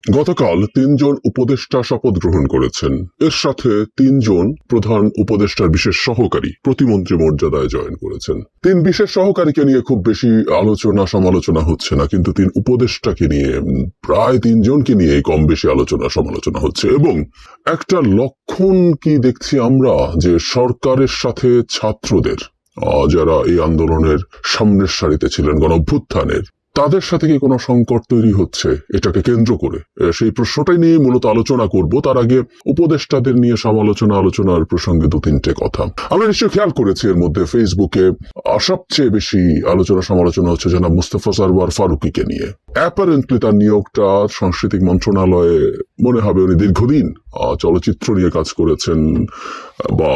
গতকাল ৩ জন উপদেষ্টা শপথ গ্রহণ করেছেন। এর সাথে ৩ জন প্রধান উপদেষ্টার বিশেষ সহকারী প্রতিমন্ত্রী মর্যাদায় জয়েন করেছেন। ৩ বিশেষ সহকারীকে নিয়ে খুব বেশি আলোচনা সমালোচনা হচ্ছে না, কিন্তু ৩ উপদেষ্টাকে নিয়ে প্রায় ৩ জনকে নিয়ে কম বেশি আলোচনা সমালোচনা হচ্ছে। এবং একটা লক্ষণ কি দেখছি আমরা, যে সরকারের সাথে ছাত্রদের, যারা এই আন্দোলনের সামনের সারিতে ছিলেন গণ অভ্যুত্থানের, তাদের সাথে কি কোনো সংকট তৈরি হচ্ছে এটাকে কেন্দ্র করে, সেই প্রশ্নটাই নিয়ে মূলত আলোচনা করব। তার আগে উপদেষ্টাদের নিয়ে আলোচনার প্রসঙ্গে 2-3টে কথা আমরা নিশ্চয়ই খেয়াল করেছি। এর মধ্যে ফেসবুকে সবচেয়ে বেশি আলোচনা সমালোচনা হচ্ছে জনাব মুস্তাফা সরওয়ার ফারুকীকে নিয়ে। অ্যাপারেন্টলি তার নিয়োগটা সাংস্কৃতিক মন্ত্রণালয়ে, মনে হবে উনি দীর্ঘদিন চলচ্চিত্র নিয়ে কাজ করেছেন বা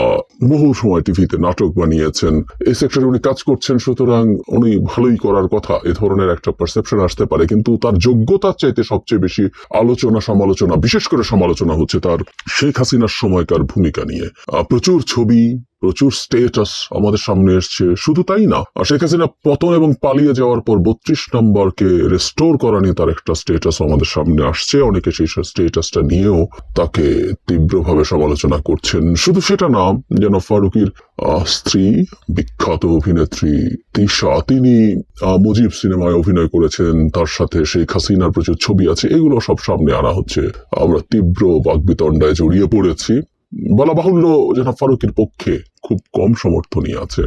বহু সময় টিভিতে নাটক বানিয়েছেন, এই সেক্টরে উনি কাজ করছেন, সুতরাং উনি ভালোই করার কথা, এ ধরনের একটা পারসেপশন আসতে পারে। কিন্তু তার যোগ্যতার চাইতে সবচেয়ে বেশি আলোচনা সমালোচনা, বিশেষ করে সমালোচনা হচ্ছে তার শেখ হাসিনার সময়কার ভূমিকা নিয়ে। প্রচুর ছবি, প্রচুর স্টেটাস আমাদের সামনে এসছে। শুধু তাই না, শেখ হাসিনা পতন এবং পালিয়ে যাওয়ার পর 32 নম্বরকে রেস্টোর করা নিয়ে তার একটা স্টেটাস আমাদের সামনে আসছে। অনেকে সেই স্টেটাসটা নিয়েও তাকে তীব্রভাবে সমালোচনা করছেন। শুধু সেটা না, যেন ফারুকীর স্ত্রী, বিখ্যাত অভিনেত্রী তিশা, তিনি মুজিব সিনেমায় অভিনয় করেছেন, তার সাথে শেখ হাসিনার প্রচুর ছবি আছে, এগুলো সব সামনে আনা হচ্ছে। আমরা তীব্র বাকবিতণ্ডায় জড়িয়ে পড়েছি। বলা বাহুল্য, জনাব ফারুকীর পক্ষে খুব কম সমর্থনই আছে।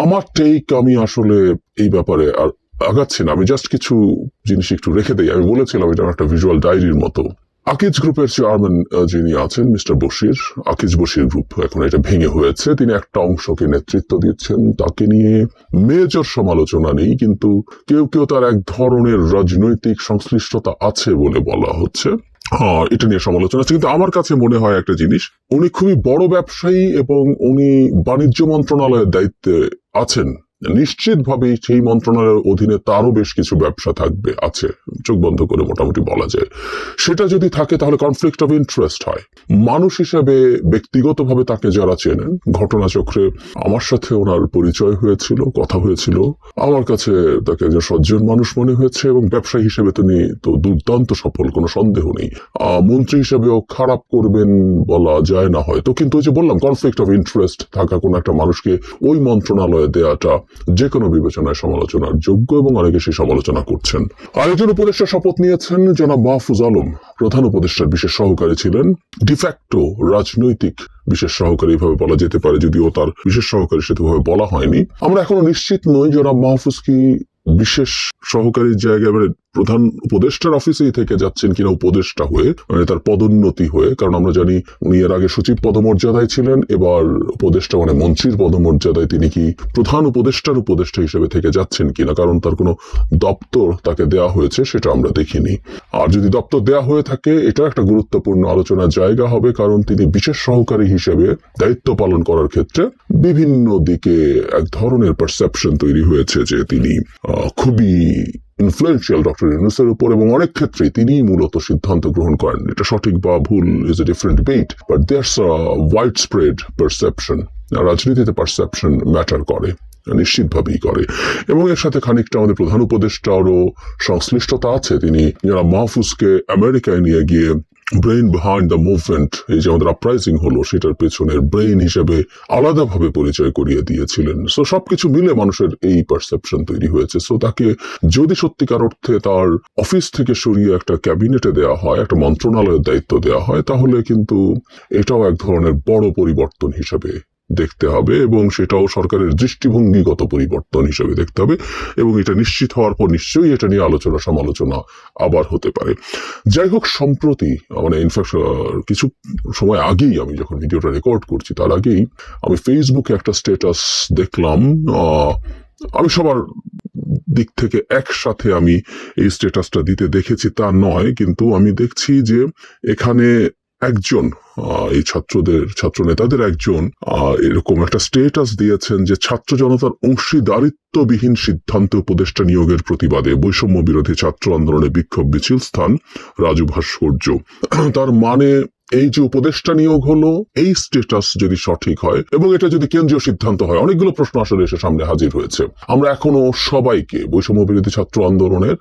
আমার টেক, আমি আসলে এই ব্যাপারে আর আগাচ্ছি না, আমি জাস্ট কিছু জিনিস একটু রেখে দেই। আমি বলেছিলাম এটা একটা ভিজুয়াল ডায়েরির মতো। আকিজ গ্রুপের চেয়ারম্যান যিনি আছেন মিস্টার বশির, আকিজ বশির গ্রুপ, এখন এটা ভেঙে হয়েছে। তিনি একটা অংশকে নেতৃত্ব দিচ্ছেন, তাকে নিয়ে মেজর সমালোচনা নেই, কিন্তু কেউ কেউ তার এক ধরনের রাজনৈতিক সংশ্লিষ্টতা আছে বলে বলা হচ্ছে। এটা নিয়ে সমালোচনা আছে। কিন্তু আমার কাছে মনে হয় একটা জিনিস, উনি খুবই বড় ব্যবসায়ী এবং উনি বাণিজ্য মন্ত্রণালয়ের দায়িত্বে আছেন। নিশ্চিতভাবে সেই মন্ত্রণালয়ের অধীনে তারও বেশ কিছু ব্যবসা থাকবে, আছে, চোখ বন্ধ করে মোটামুটি বলা যায়। সেটা যদি থাকে তাহলে কনফ্লিক্ট অফ ইন্টারেস্ট হয়। মানুষ হিসেবে ব্যক্তিগতভাবে তাকে যারা চেনেন, ঘটনাচক্রে আমার সাথে ওনার পরিচয় হয়েছিল, কথা হয়েছিল, আমার কাছে তাকে একজন সজ্জন মানুষ মনে হয়েছে। এবং ব্যবসায়ী হিসেবে তিনি তো দুর্দান্ত সফল, কোনো সন্দেহ নেই। মন্ত্রী হিসেবেও খারাপ করবেন বলা যায় না হয়তো, কিন্তু ওই যে বললাম, কনফ্লিক্ট অফ ইন্টারেস্ট থাকা কোনো একটা মানুষকে ওই মন্ত্রণালয়ে দেওয়াটা যে কোনো বিবেচনায় সমালোচনার যোগ্য, এবং অনেকে সেই সমালোচনা করছেন। আরেকজন উপদেষ্টা শপথ নিয়েছেন জনাব মাহফুজ আলম, প্রধান উপদেষ্টার বিশেষ সহকারী ছিলেন, ডিফ্যাক্টো রাজনৈতিক বিশেষ সহকারী ভাবে বলা যেতে পারে, যদিও তার বিশেষ সহকারী সেভাবে বলা হয়নি। আমরা এখনো নিশ্চিত নই জনাব মাহফুজ কি বিশেষ সহকারীর জায়গায় প্রধান উপদেষ্টার অফিসেই থেকে যাচ্ছেন কিনা উপদেষ্টা হয়ে, মানে তার পদোন্নতি হয়ে। কারণ আমরা জানি উনি এর আগে সচিব পদমর্যাদায় ছিলেন, এবার উপদেষ্টা মানে মন্ত্রীর পদমর্যাদায়। তিনি কি প্রধান উপদেষ্টার উপদেষ্টা হিসেবে থেকে যাচ্ছেন কিনা, কারণ তার কোনো দপ্তর তাকে দেয়া হয়েছে সেটা আমরা দেখিনি। আর যদি দপ্তর দেয়া হয়ে থাকে, এটা একটা গুরুত্বপূর্ণ আলোচনার জায়গা হবে, কারণ তিনি বিশেষ সহকারী হিসেবে দায়িত্ব পালন করার ক্ষেত্রে বিভিন্ন দিকে এক ধরনের পারসেপশন তৈরি হয়েছে যে তিনি খুবই ইনফ্লুয়েন্সিয়াল ডক্টর ইউনূসের উপর, এবং অনেক ক্ষেত্রে তিনি মূলত সিদ্ধান্ত গ্রহণ করেন। এটা সঠিক বা ভুল is a different debate, but there's a wide spread perception. রাজনীতিতে পারসেপশন ম্যাটার করে, নিশ্চিতভাবেই করে। এবং এর সাথে খানিকটা আমাদের প্রধান উপদেষ্টারও সংশ্লিষ্টতা আছে। তিনি যারা মাহফুজকে আমেরিকায় নিয়ে গিয়ে ব্রেইন বিহাইন্ড দ্য মুভমেন্ট, এই যে আমাদের আপরাইজিং হলো, সেটার পেছনের ব্রেইন হিসেবে আলাদাভাবে পরিচয় করিয়ে দিয়েছিলেন। সো সবকিছু মিলে মানুষের এই পারসেপশন তৈরি হয়েছে। সো তাকে যদি সত্যিকার অর্থে তার অফিস থেকে সরিয়ে একটা ক্যাবিনেটে দেওয়া হয়, একটা মন্ত্রণালয়ের দায়িত্ব দেওয়া হয়, তাহলে কিন্তু এটাও এক ধরনের বড় পরিবর্তন হিসেবে দেখতে হবে, এবং সেটাও সরকারের দৃষ্টিভঙ্গিগত পরিবর্তন হিসেবে দেখতে হবে। এবং এটা নিশ্চিত হওয়ার পর নিশ্চয়ই এটা নিয়ে আলোচনা সমালোচনা আবার হতে পারে। যাই হোক, সম্প্রতি মানে ইনফ্যাক্ট কিছু সময় আগেই, আমি যখন ভিডিওটা রেকর্ড করছি তার আগেই আমি ফেসবুকে একটা স্ট্যাটাস দেখলাম। আমি সবার দিক থেকে একসাথে আমি এই স্ট্যাটাসটা দিতে দেখেছি তা নয়, কিন্তু আমি দেখছি যে এখানে একজন এই ছাত্র নেতাদের একজন এরকম একটা স্ট্যাটাস দিয়েছেন যে ছাত্র জনতার অংশীদারিত্ববিহীন সিদ্ধান্ত উপদেষ্টা নিয়োগের প্রতিবাদে বৈষম্য বিরোধী ছাত্র আন্দোলনে বিক্ষোভ মিছিল স্থান রাজু ভাস্কর্য। তার মানে এই যে উপদেষ্টা নিয়োগ হলো, এই স্ট্যাটাস যদি সঠিক হয় এবং এটা যদি কেন্দ্রীয় সিদ্ধান্ত হয়, অনেকগুলো প্রশ্ন আসলে এসে সামনে হাজির হয়েছে। আমরা এখনো সবাইকে বৈষম্য বিরোধী ছাত্র আন্দোলনের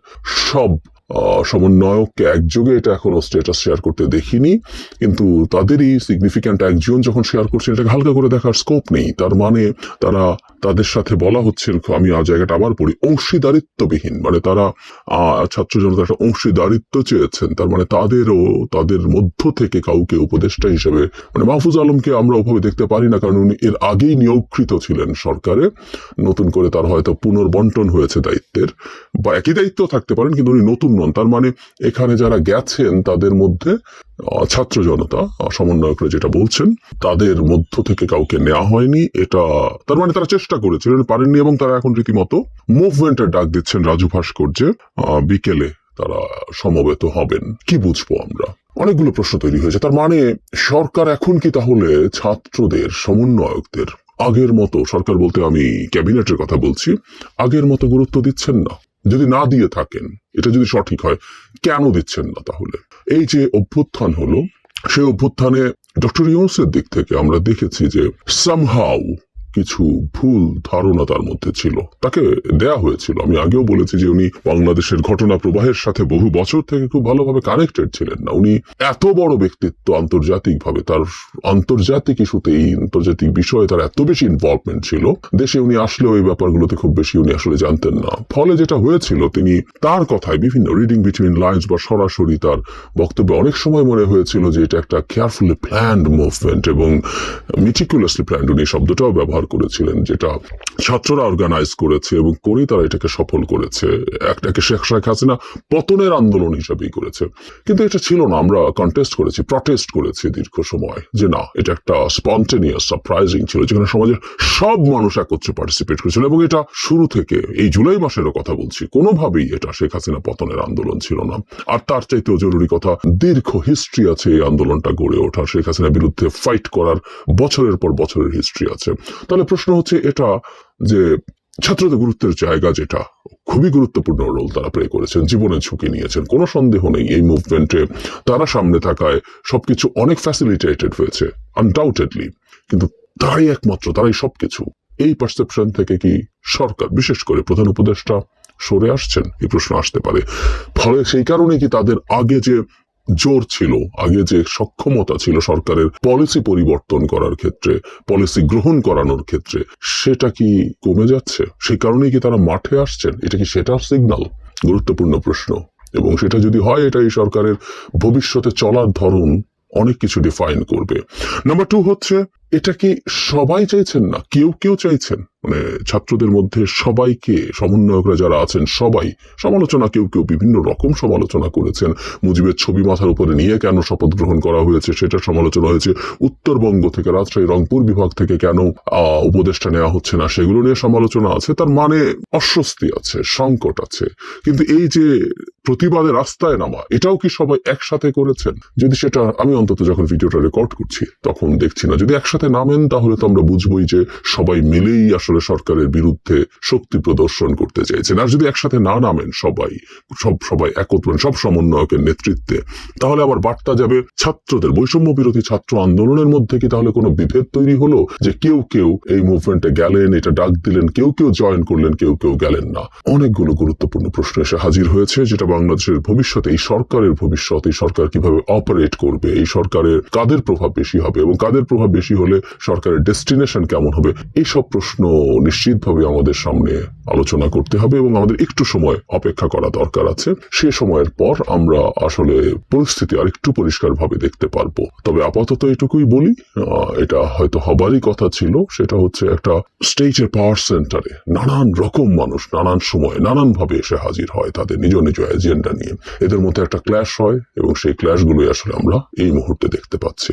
সব সমন্বয়ককে একযোগে এটা এখনো স্ট্যাটাস শেয়ার করতে দেখিনি, কিন্তু তাদেরই সিগনিফিক্যান্ট একজন যখন শেয়ার করছেন এটাকে হালকা করে দেখার স্কোপ নেই। তার মানে তাদের সাথে বলা হচ্ছে, আমি জায়গাটা আবার পড়ি, অংশীদারিত্ববিহীন, মানে তারা ছাত্র জনতা একটা অংশীদারিত্ব চেয়েছেন। তার মানে তাদের মধ্য থেকে কাউকে উপদেষ্টা হিসেবে, মানে মাহফুজ আলমকে আমরা ওভাবে দেখতে পারি না, কারণ উনি এর আগেই নিয়োগকৃত ছিলেন সরকারে, নতুন করে তার হয়তো পুনর্বন্টন হয়েছে দায়িত্বের, বা একই দায়িত্ব থাকতে পারেন কিন্তু উনি নতুন নন। তার মানে এখানে যারা গেছেন তাদের মধ্যে ছাত্র জনতা সমন্বয়করা যেটা বলছেন তাদের মধ্য থেকে কাউকে নেওয়া হয়নি, এটা তার মানে তারা চেষ্টা করেছিলেন, পারেননি, এবং তারা এখন রীতিমতো মুভমেন্টের ডাক দিচ্ছেন। রাজু ভাস্কর্যে বিকেলে তারা সমবেত হবেন। কি বুঝবো আমরা? অনেকগুলো প্রশ্ন তৈরি হয়েছে। তার মানে সরকার এখন কি তাহলে ছাত্রদের, সমন্বয়কদের আগের মতো, সরকার বলতে আমি ক্যাবিনেটের কথা বলছি, আগের মতো গুরুত্ব দিচ্ছেন না? যদি না দিয়ে থাকেন, এটা যদি সঠিক হয়, কেন দিচ্ছেন না তাহলে? এই যে অভ্যুত্থান হলো, সেই অভ্যুত্থানে ডক্টর ইউনূসের দিক থেকে আমরা দেখেছি যে সামহাউ কিছু ভুল ধারণা তার মধ্যে ছিল, তাকে দেয়া হয়েছিল। আমি আগেও বলেছি যে উনি বাংলাদেশের ঘটনা প্রবাহের সাথে বহু বছর থেকে খুব ভালোভাবে কানেক্টেড ছিলেন না। উনি এত বড় ব্যক্তিত্ব আন্তর্জাতিকভাবে, তার আন্তর্জাতিক ইস্যুতে, এই আন্তর্জাতিক বিষয়ে তার এত বেশি ইনভলভমেন্ট ছিল, দেশে উনি আসলেও এই ব্যাপারগুলোতে খুব বেশি উনি আসলে জানতেন না। ফলে যেটা হয়েছিল, তিনি তার কথায় বিভিন্ন রিডিং বিটুইন লাইনস বা সরাসরি তার বক্তব্যে অনেক সময় মনে হয়েছিল যে এটা একটা কেয়ারফুলি প্ল্যান্ড মুভমেন্ট এবং মিটিকুলাসলি প্ল্যান্ড, উনি শব্দটাও ব্যবহার করেছিলেন, যেটা ছাত্ররা অর্গানাইজ করেছে এবং করেই তারা এটাকে সফল করেছে, একটাকে শেখ হাসিনা পতনের আন্দোলন হিসেবেই করেছে। কিন্তু এটা ছিল না। আমরা কন্টেস্ট করেছি, প্রটেস্ট করেছি দীর্ঘ সময়, যে না, এটা একটা স্পন্টেনিয়াস, সারপ্রাইজিং ছিল, যেখানে সমাজের সব মানুষ একত্রে পার্টিসিপেট করেছিল। এবং এটা শুরু থেকে, এই জুলাই মাসেরও কথা বলছি, কোনোভাবেই এটা শেখ হাসিনা পতনের আন্দোলন ছিল না। আর তার চাইতেও জরুরি কথা, দীর্ঘ হিস্ট্রি আছে এই আন্দোলনটা গড়ে ওঠা, শেখ হাসিনার বিরুদ্ধে ফাইট করার বছরের পর বছরের হিস্ট্রি আছে। তাহলে প্রশ্ন হচ্ছে এটা, যে ছাত্রদের গুরুত্বের জায়গা, যেটা খুবই গুরুত্বপূর্ণ রোল তারা প্লে করেছেন, জীবনের ঝুঁকি নিয়েছেন, কোনো সন্দেহ নেই। এই মুভমেন্টে তারা সামনে থাকায় সবকিছু অনেক ফ্যাসিলিটেটেড হয়েছে আনডাউটেডলি, কিন্তু তারাই একমাত্র, তারাই সবকিছু। এই পারসেপশন থেকে কি সরকার, বিশেষ করে প্রধান উপদেষ্টা, সরে আসছেন? এই প্রশ্ন আসতে পারে। ফলে সেই কারণে কি তাদের আগে যে জোর ছিল, আগে যে সক্ষমতা ছিল সরকারের পলিসি পরিবর্তন করার ক্ষেত্রে, পলিসি গ্রহণ করানোর ক্ষেত্রে, সেটা কি কমে যাচ্ছে? সেই কারণেই কি তারা মাঠে আসছেন? এটা কি সেটার সিগন্যাল? গুরুত্বপূর্ণ প্রশ্ন। এবং সেটা যদি হয়, এটা এই সরকারের ভবিষ্যতে চলার ধরন অনেক কিছু ডিফাইন করবে। নাম্বার 2 হচ্ছে, এটা কি সবাই চাইছেন না, কেউ কেউ চাইছেন? মানে ছাত্রদের মধ্যে সবাইকে, সমন্বয়করা যারা আছেন সবাই সমালোচনা, কেউ কেউ বিভিন্ন রকম সমালোচনা করেছেন। মুজিবের ছবি মাথার উপরে নিয়ে কেন শপথ গ্রহণ করা হয়েছে সেটা সমালোচনা হয়েছে। উত্তরবঙ্গ থেকে, রাজশাহী, রংপুর বিভাগ থেকে কেন উপদেষ্টা নেওয়া হচ্ছে না, সেগুলো নিয়ে সমালোচনা আছে। তার মানে অস্বস্তি আছে, সংকট আছে। কিন্তু এই যে প্রতিবাদের রাস্তায় নামা, এটাও কি সবাই একসাথে করেছেন? যদি সেটা, আমি অন্তত যখন ভিডিওটা রেকর্ড করছি তখন দেখছি না। যদি একসাথে নামেন তাহলে তো আমরা বুঝবোই যে সবাই মিলেই আসলে সরকারের বিরুদ্ধে শক্তি প্রদর্শন করতে চাইছেন। আর যদি একসাথে না নামেন সবাই একত্র, সব সমন্বয়কের নেতৃত্বে, তাহলে আবার বার্তা যাবে ছাত্রদের, বৈষম্য বিরোধী ছাত্র আন্দোলনের মধ্যে কি তাহলে কোনো বিভেদ তৈরি হলো, যে কেউ কেউ এই মুভমেন্টে গেলেন, এটা ডাক দিলেন, কেউ কেউ জয়েন করলেন, কেউ কেউ গেলেন না? অনেকগুলো গুরুত্বপূর্ণ প্রশ্ন এসে হাজির হয়েছে, যেটা বাংলাদেশের ভবিষ্যতে, এই সরকারের ভবিষ্যৎ, এই সরকার কিভাবে অপারেট করবে, এই সরকারের কাদের প্রভাব বেশি হবে এবং কাদের প্রভাব বেশি হলে সরকারের ডেস্টিনেশন কেমন হবে, এইসব প্রশ্ন নিশ্চিতভাবে আমাদের সামনে আলোচনা করতে হবে এবং আমাদের একটু সময় অপেক্ষা করা দরকার আছে। সে সময়ের পর আমরা আসলে পরিস্থিতি আর একটু পরিষ্কারভাবে দেখতে পারবো। তবে আপাতত এটুকুই বলি, এটা হয়তো হবারই কথা ছিল। সেটা হচ্ছে, একটা স্টেটের পাওয়ার সেন্টারে নানান রকম মানুষ নানান সময় নানান ভাবে এসে হাজির হয় তাদের নিজ নিজ এজেন্ডা নিয়ে। এদের মধ্যে একটা ক্ল্যাশ হয় এবং সেই ক্ল্যাশগুলোই আসলে আমরা এই মুহূর্তে দেখতে পাচ্ছি।